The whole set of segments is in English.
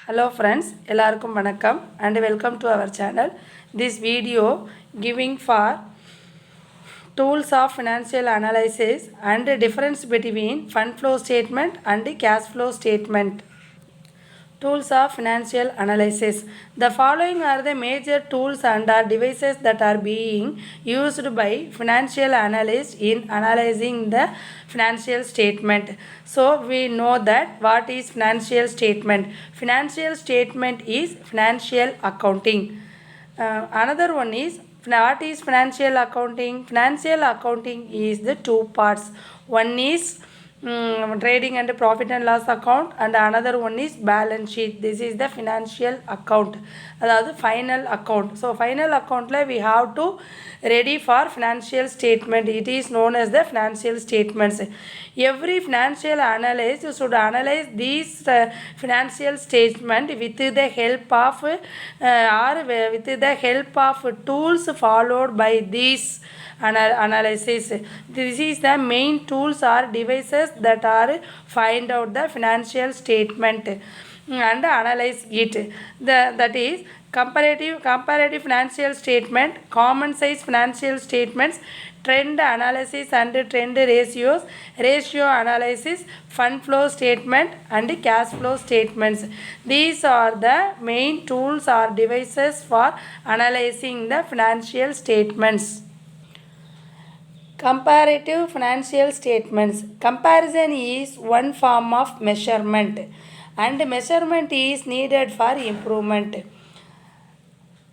Hello friends, எல்லாருக்கும் வணக்கம் and welcome to our channel. This video giving for tools of financial analysis and the difference between fund flow statement and the cash flow statement. Tools of financial analysis. The following are the major tools and are devices that are being used by financial analysts in analyzing the financial statement. So we know that what is financial statement. Financial statement is financial accounting. Another one is what is financial accounting. Financial accounting is the two parts. One is trading and profit and loss account, and another one is balance sheet. This is the financial account, அதாவது final account. So final account we have to ready for financial statement. It is known as the financial statements. Every financial analyst should analyze these financial statement with the help of or with the help of tools followed by these analysis. This is the main tools or devices that are find out the financial statement and analyze it. That is comparative financial statement, common size financial statements, trend analysis and trend ratios, ratio analysis, fund flow statement and cash flow statements. These are the main tools or devices for analyzing the financial statements. Comparative financial statements. Comparison is one form of measurement and measurement is needed for improvement.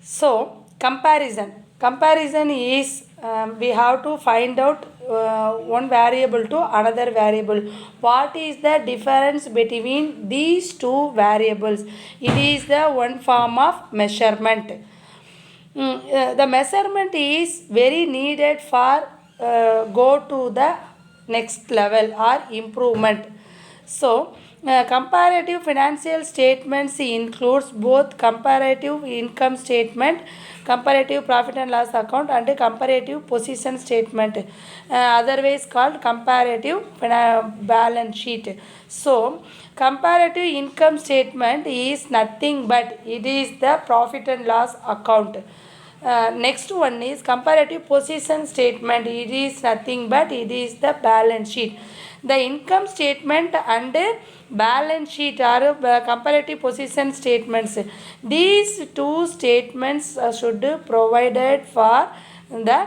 So comparison is we have to find out one variable to another variable. What is the difference between these two variables? It is the one form of measurement. The measurement is very needed for go to the next level or improvement. So comparative financial statements includes both comparative income statement, comparative profit and loss account and comparative position statement, otherwise called comparative balance sheet. So comparative income statement is nothing but it is the profit and loss account. Next one is comparative position statement. It is nothing but it is the balance sheet. The income statement and balance sheet are comparative position statements. These two statements should be provided for the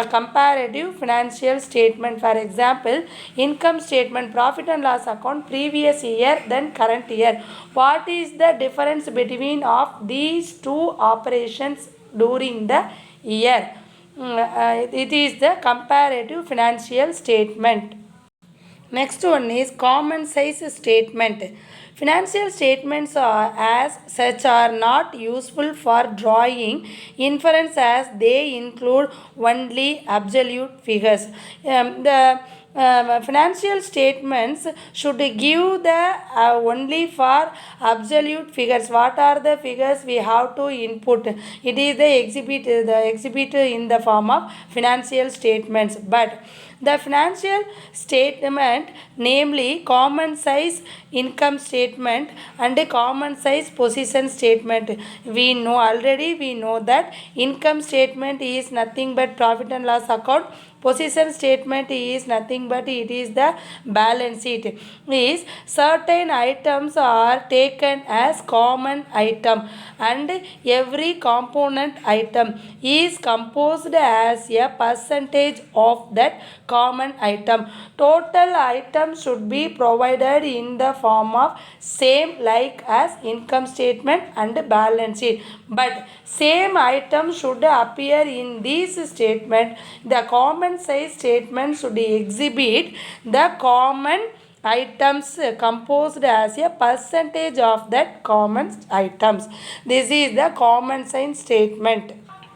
comparative financial statement. For example, income statement, profit and loss account, previous year then current year. What is the difference between of these two operations during the year? It is the comparative financial statement. Next one is common size statement. Financial statements are as such are not useful for drawing inference as they include only absolute figures. The financial statements should give the only for absolute figures. What are the figures we have to input? It is the exhibit in the form of financial statements. But the financial statement, namely common size income statement and a common size position statement, we know that income statement is nothing but profit and loss account. Position statement is nothing but it is the balance sheet. Is certain items are taken as common item and every component item is composed as a percentage of that common item. Total items should be provided in the form of same like as income statement and balance sheet. But same item should appear in this statement. The common size statement should exhibit the common items composed as a percentage of that common items. This is the common size statement.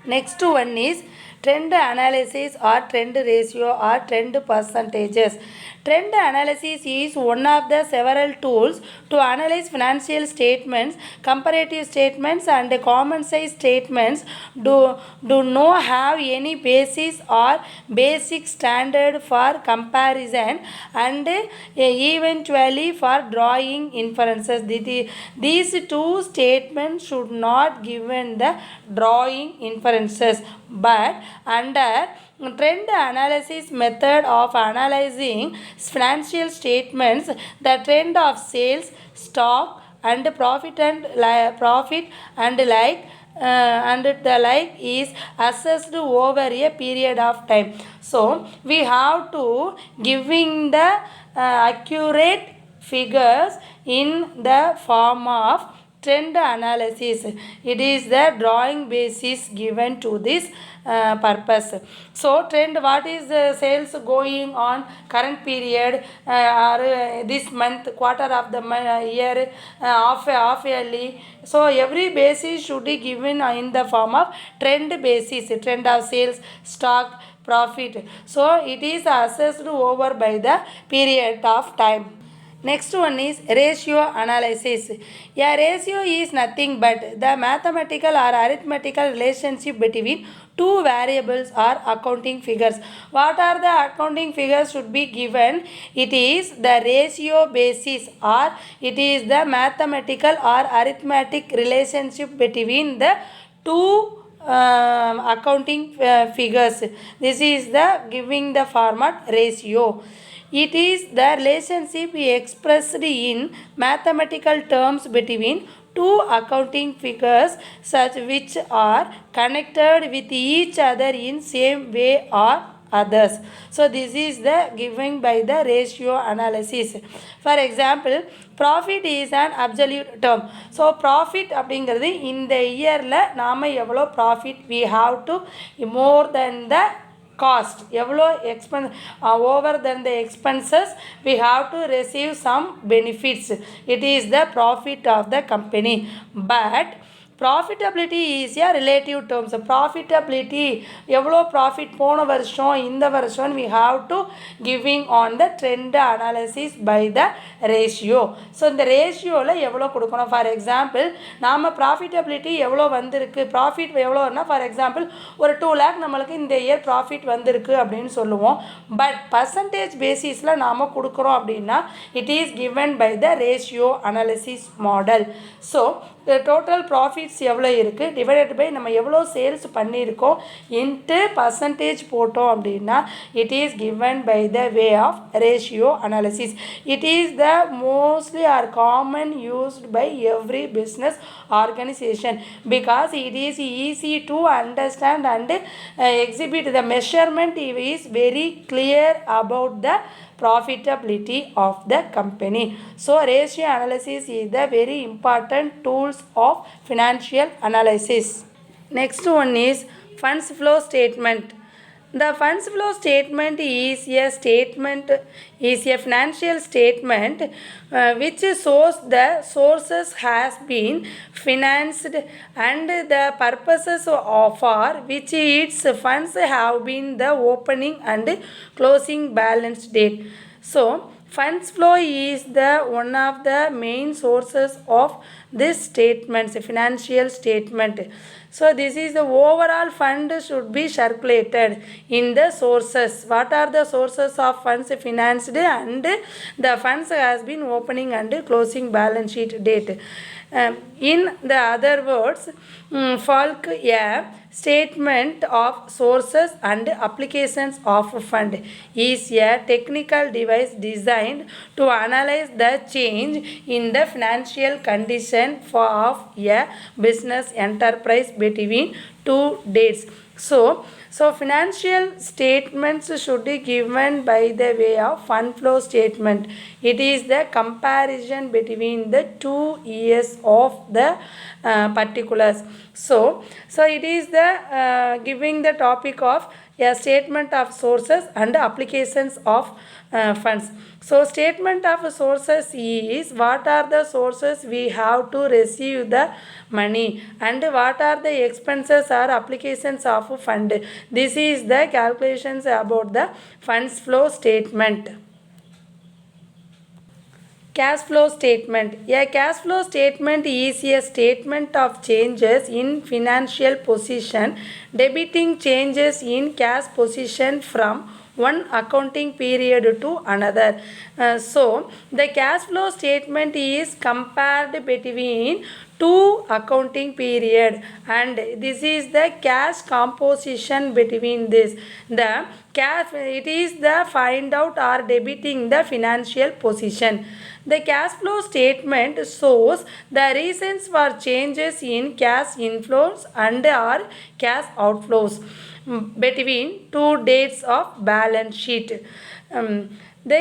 Next one is trend analysis or trend ratio or trend percentages. Trend analysis is one of the several tools to analyze financial statements. Comparative statements and common size statements do not have any basis or basic standard for comparison and eventually for drawing inferences. These two statements should not given the drawing inferences, but under trend analysis method of analyzing financial statements, the trend of sales, stock and profit and and the like is assessed over a period of time. So we have to giving the accurate figures in the form of trend analysis. It is the drawing basis given to this purpose. So trend, what is the sales going on current period or this month, quarter of the year, half yearly. So every basis should be given in the form of trend basis, trend of sales, stock, profit. So it is assessed over by the period of time. Next one is ratio analysis. A ratio is nothing but the mathematical or arithmetical relationship between two variables or accounting figures. What are the accounting figures should be given? It is the ratio basis or it is the mathematical or arithmetic relationship between the two accounting figures. This is the giving the format ratio. It is the relationship expressed in mathematical terms between two accounting figures such which are connected with each other in same way or others. So this is the given by the ratio analysis. For example, profit is an absolute term. So profit அப்படிங்கிறது இந்த இயரில் நாம் எவ்வளோ profit we have to more than the cost, எவ்வளோ expense over than the expenses we have to receive some benefits. It is the profit of the company. But profitability is a relative term. So profitability எவ்வளோ profit போன வருஷம் இந்த வருஷம் we have to giving on the trend analysis by the ratio. So இந்த ரேஷியோவில் எவ்வளோ கொடுக்கணும். For example நாம் profitability எவ்வளோ வந்திருக்கு, ப்ராஃபிட் எவ்வளோன்னா ஃபார் எக்ஸாம்பிள் ஒரு 2 lakh நம்மளுக்கு இந்த இயர் ப்ராஃபிட் வந்திருக்கு அப்படின்னு சொல்லுவோம். பட் பர்சன்டேஜ் பேசிஸில் நாம் கொடுக்குறோம் அப்படின்னா it is given by the ratio analysis model. So total profits எவ்வளோ இருக்குது டிவைடட் பை நம்ம எவ்வளோ சேல்ஸ் பண்ணியிருக்கோம் இன்ட்டு பர்சன்டேஜ் போட்டோம் அப்படின்னா it is given by the way of ratio analysis. It is the mostly or common used by every business organisation because it is easy to understand and exhibit the measurement is very clear about the profitability of the company. So ratio analysis is the very important tools of financial analysis. Next one is funds flow statement. The funds flow statement is a financial statement which shows the sources has been financed and the purposes for which its funds have been the opening and closing balance date. So funds flow is the one of the main sources of this statements, financial statement. So this is the overall fund should be circulated in the sources. What are the sources of funds financed and the funds has been opening and closing balance sheet date. In the other words, Falk a statement of sources and applications of fund is a technical device designed to analyze the change in the financial condition of a business enterprise between two dates. So financial statements should be given by the way of fund flow statement. It is the comparison between the 2 years of the particulars. So it is the giving the topic of a statement of sources and applications of funds. So statement of sources is what are the sources we have to receive the money and what are the expenses or applications of fund. This is the calculations about the funds flow statement. Cash flow statement. A cash flow statement is a statement of changes in financial position, debiting changes in cash position from one accounting period to another. So, the cash flow statement is compared between two accounting period, and this is the cash composition between this. The cash, it is the find out or debiting the financial position. The cash flow statement shows the reasons for changes in cash inflows and or cash outflows between two dates of balance sheet. The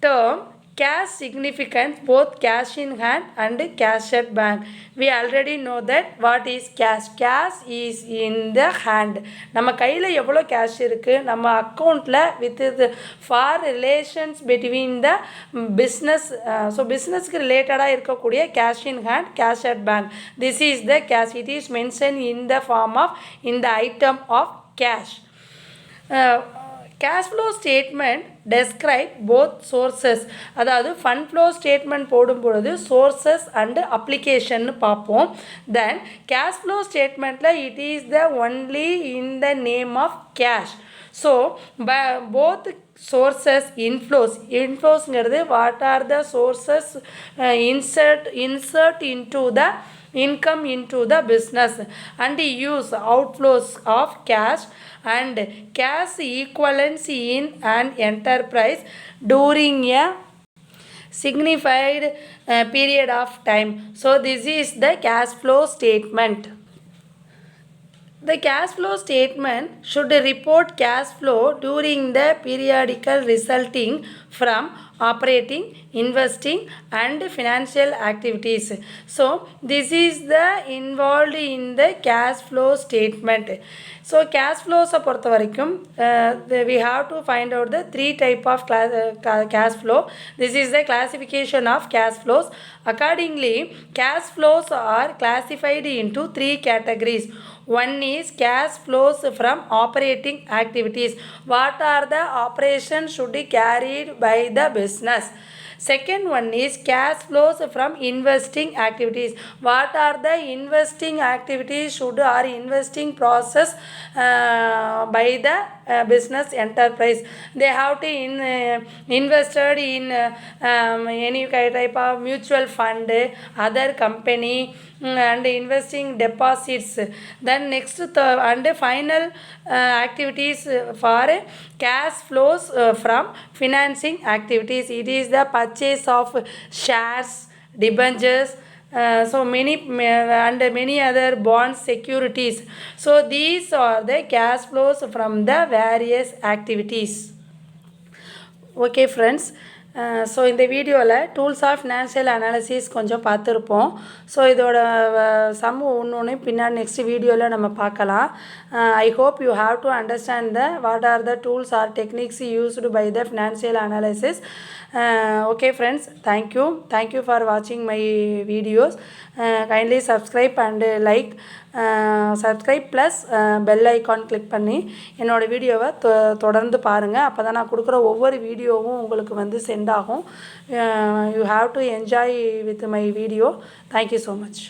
term cash significance both cash in hand and cash at bank. We already know that what is cash. Cash is in the hand. நம்ம கையில் எவ்வளோ cash இருக்குது, நம்ம அக்கௌண்ட்டில் with இது for relations between the business. So பிஸ்னஸ்க்கு ரிலேட்டடாக இருக்கக்கூடிய cash in hand, cash at bank. This is the cash. It is mention in the form of in the item of cash. Cash flow statement describe both sources. அதாவது fund flow statement போடும் பொழுது sources and application பார்ப்போம். Then cash flow ஸ்டேட்மெண்ட்டில் it is the only in the name of cash. So both sources இன்ஃப்ளோஸ்ங்கிறது what are the sources insert into the income into the business, and use outflows of cash and cash equivalents in an enterprise during a signified period of time. So this is the cash flow statement. The cash flow statement should report cash flow during the periodical resulting from operating, investing and financial activities. So this is the involved in the cash flow statement. So cash flows பொறுத்த வரைக்கும் we have to find out the three type of cash flow. This is the classification of cash flows. Accordingly, cash flows are classified into three categories. One is cash flows from operating activities. What are the operations should be carried by the business? Second one is cash flows from investing activities. What are the investing activities should or investing process by the business enterprise? They have to invested in any type of mutual fund, other company, and investing deposits. Then next and final activities for cash flows from financing activities. It is the purchase of shares, debentures, so many and many other bonds, securities. So these are the cash flows from the various activities. Okay friends, so இந்த வீடியோவில் tools of financial analysis கொஞ்சம் பார்த்துருப்போம். So இதோட some ஒன்று பின்னாடி next வீடியோவில் நம்ம பார்க்கலாம். I hope you have to understand the what are the tools or techniques used by the financial analysis. Okay friends, thank you for watching my videos. Kindly subscribe and like, subscribe plus bell icon click பண்ணி என்னோடய வீடியோவை தொடர்ந்து பாருங்கள். அப்போ தான் நான் கொடுக்குற ஒவ்வொரு வீடியோவும் உங்களுக்கு வந்து சென்ட் ஆகும். You have to enjoy with my video. Thank you so much.